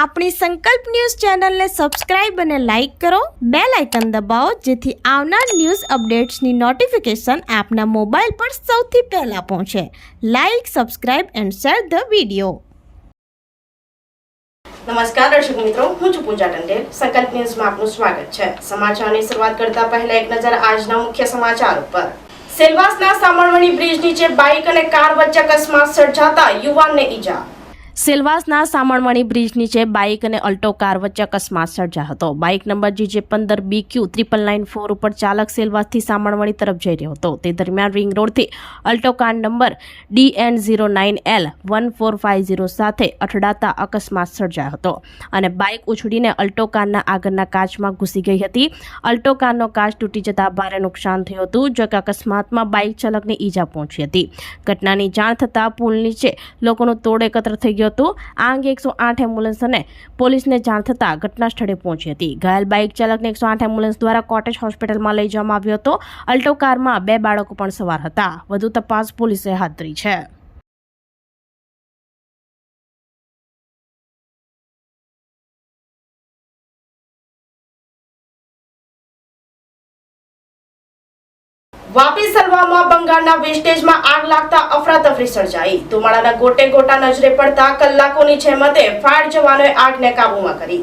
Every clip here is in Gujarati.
આપણી સંકલ્પ ન્યૂઝ ચેનલને સબસ્ક્રાઇબ અને લાઇક કરો, બેલ આઇકન દબાવો જેથી આવનાર ન્યૂઝ અપડેટ્સની નોટિફિકેશન આપના મોબાઈલ પર સૌથી પહેલા પહોંચે. Like, subscribe and share the video. નમસ્કાર દર્શક મિત્રો, હું છું પૂજા ટંડેલ. સંકલ્પ ન્યૂઝમાં આપનું સ્વાગત છે. સમાચારની શરૂઆત કરતા પહેલા એક નજર આજના મુખ્ય સમાચાર ઉપર. સેલવાસના સામણવણી બ્રિજ નીચે બાઇક અને કાર વચ્ચે અકસ્માત સર્જાતા યુવાનને ઈજા. સેલવાસના સામણવણી બ્રિજ નીચે બાઇક અને અલ્ટો કાર વચ્ચે અકસ્માત સર્જાયો હતો. બાઇક નંબર GJ15BQ994 ઉપર ચાલક સેલવાસથી સામણવણી તરફ જઈ રહ્યો હતો. તે દરમિયાન રિંગ રોડથી અલ્ટો કાર નંબર DN09L1450 સાથે અથડાતા અકસ્માત સર્જાયો હતો અને બાઇક ઉછળીને અલ્ટો કારના આગળના કાચમાં ઘૂસી ગઈ હતી. અલ્ટો કારનો કાચ તૂટી જતા ભારે નુકસાન થયું હતું, જો કે અકસ્માતમાં બાઇક ચાલકને ઈજા પહોંચી હતી. ઘટનાની જાણ થતાં પુલ નીચે લોકોનું ટોળ એકત્ર થઈ ગયું હતું. આ અંગે 108 એમ્બ્યુલન્સ અને પોલીસને જાણ થતાં ઘટના સ્થળે પહોંચી હતી. ઘાયલ બાઇક ચાલકને 108 એમ્બ્યુલન્સ દ્વારા કોટેજ હોસ્પિટલમાં લઈ જવામાં આવ્યો હતો. અલ્ટો કારમાં 2 બાળકો પણ સવાર હતા. વધુ તપાસ પોલીસે હાથ ધરી છે. વાપી સલવામાં બંગાળના વેસ્ટેજમાં આગ લાગતા અફરાતફરી સર્જાઈ. ધુમાડાના ગોટે ગોટા નજરે પડતા કલાકોની જહેમતે ફાયર જવાનોએ આગને કાબૂમાં કરી.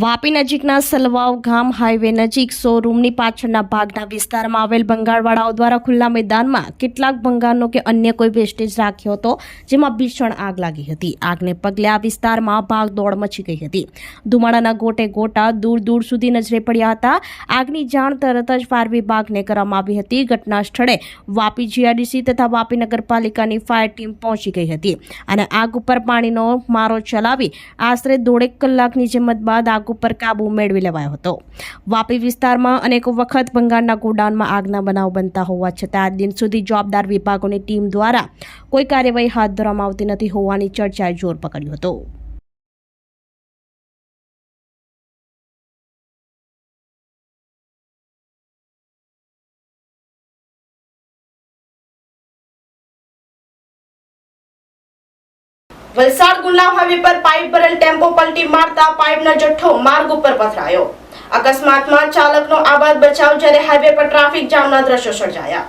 વાપી નજીકના સલવાવ ગામ હાઈવે નજીક શોરૂમની પાછળના ભાગના વિસ્તારમાં આવેલ બંગાળવાળાઓ દ્વારા ખુલ્લા મેદાનમાં કેટલાક બંગાળનો કે અન્ય કોઈ વેસ્ટેજ રાખ્યો હતો, જેમાં ભીષણ આગ લાગી હતી. આગને પગલે આ વિસ્તારમાં ભાગદોડ મચી ગઈ હતી. ધુમાડાના ગોટે ગોટા દૂર દૂર સુધી નજરે પડ્યા હતા. આગની જાણ તરત જ ફાયર વિભાગને કરવામાં આવી હતી. ઘટના સ્થળે વાપી GRDC તથા વાપી નગરપાલિકાની ફાયર ટીમ પહોંચી ગઈ હતી અને આગ ઉપર પાણીનો મારો ચલાવી આશરે 1.5 કલાકની જહેમત બાદ આગ ઉપર કાબુ મેળવી લેવાયો હતો. વાપી વિસ્તારમાં અનેક વખત બંગાળના ગોડાઉનમાં આગના બનાવ બનતા હોવા છતાં આજ દિન સુધી જવાબદાર વિભાગોની ટીમ દ્વારા કોઈ કાર્યવાહી હાથ ધરવામાં આવતી નથી હોવાની ચર્ચાએ જોર પકડ્યું હતું. વલસાડ ગુલાવ હાઈવે પર પાઇપ ભરેલ ટેમ્પો પલટી મારતા પાઇપનો જથ્થો માર્ગ ઉપર પથરાયો. અકસ્માતમાં ચાલકનો આબાદ બચાવ, જ્યારે હાઈવે પર ટ્રાફિક જામના દ્રશ્યો સર્જાયા.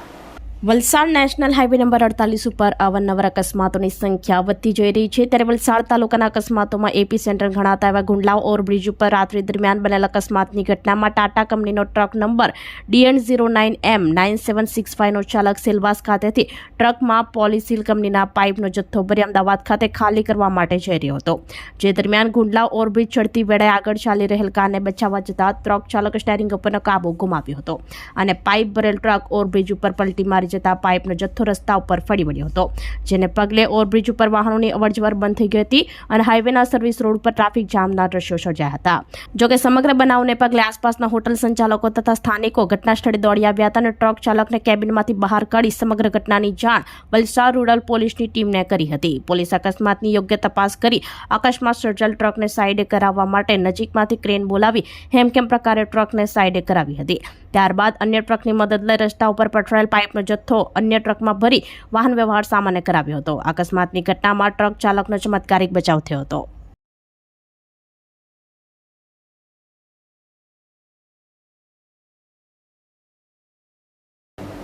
વલસાડ નેશનલ હાઈવે નંબર 48 ઉપર અવારનવાર અકસ્માતોની સંખ્યા વધતી જઈ રહી છે. ત્યારે વલસાડ તાલુકાના અકસ્માતોમાં એપી સેન્ટર ગણાતા એવા ગુંડલાવ ઓવરબ્રિજ ઉપર રાત્રિ દરમિયાન બનેલ અકસ્માતની ઘટનામાં ટાટા કંપનીનો ટ્રક નંબર DN09M9765 નો ચાલક સેલવાસ ખાતેથી ટ્રકમાં પોલિસીલ કંપનીના પાઇપનો જથ્થો ભરી અમદાવાદ ખાતે ખાલી કરવા માટે જઈ રહ્યો હતો. જે દરમિયાન ગુંડલાવ ઓવરબ્રિજ ચડતી વેળાએ આગળ ચાલી રહેલ કારને બચાવવા જતા ટ્રક ચાલક સ્ટેરિંગ ઉપરનો કાબુ ગુમાવ્યો હતો અને પાઇપ ભરેલ ટ્રક ઓવરબ્રિજ ઉપર પલટી મારી જતા પાઇપનો જથ્થો રસ્તા ઉપર ફરી વળ્યો હતો. જેને પગલે ઓવરબ્રિજ ઉપર વાહનોની અવરજવર બંધ થઈ ગઈ હતી અને હાઈવેના સર્વિસ રોડ પર ટ્રાફિક જામના દ્રશ્યો સર્જાયા હતા. જોકે સમગ્ર બનાવને પગલે આસપાસના હોટલ સંચાલકો તથા સ્થાનિકો ઘટના સ્થળે દોડી આવ્યા હતા અને ટ્રક ચાલકને કેબિનમાંથી બહાર કાઢી સમગ્ર ઘટનાની જાણ વલસાડ રૂરલ પોલીસની ટીમને કરી હતી. પોલીસ અકસ્માતની યોગ્ય તપાસ કરી અકસ્માત સર્જાયેલ ટ્રકને સાઈડ કરાવવા માટે નજીકમાંથી ક્રેન બોલાવી હેમખેમ પ્રકારે ટ્રકને સાઈડ કરાવી હતી. ત્યારબાદ અન્ય ટ્રકની મદદ લઈ રસ્તા ઉપર પથરાયેલ પાઇપનો જથ્થો અન્ય ટ્રકમાં ભરી વાહન વ્યવહાર સામાન્ય કરાવ્યો હતો. અકસ્માતની ઘટનામાં ટ્રક ચાલકનો ચમત્કારિક બચાવ થયો હતો.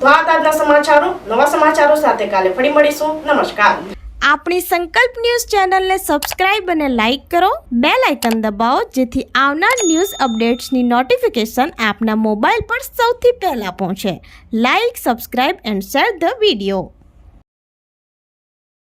તો આ આજના સમાચારો. નવા સમાચારો સાથે કાલે ફરી મળીશું. નમસ્કાર. આપણી સંકલ્પ ન્યૂઝ ચેનલને સબસ્ક્રાઇબ અને લાઇક કરો, બેલ આઇકન દબાવો જેથી આવનાર ન્યૂઝ અપડેટ્સની નોટિફિકેશન આપના મોબાઈલ પર સૌથી પહેલા પહોંચે. Like, subscribe and share the video.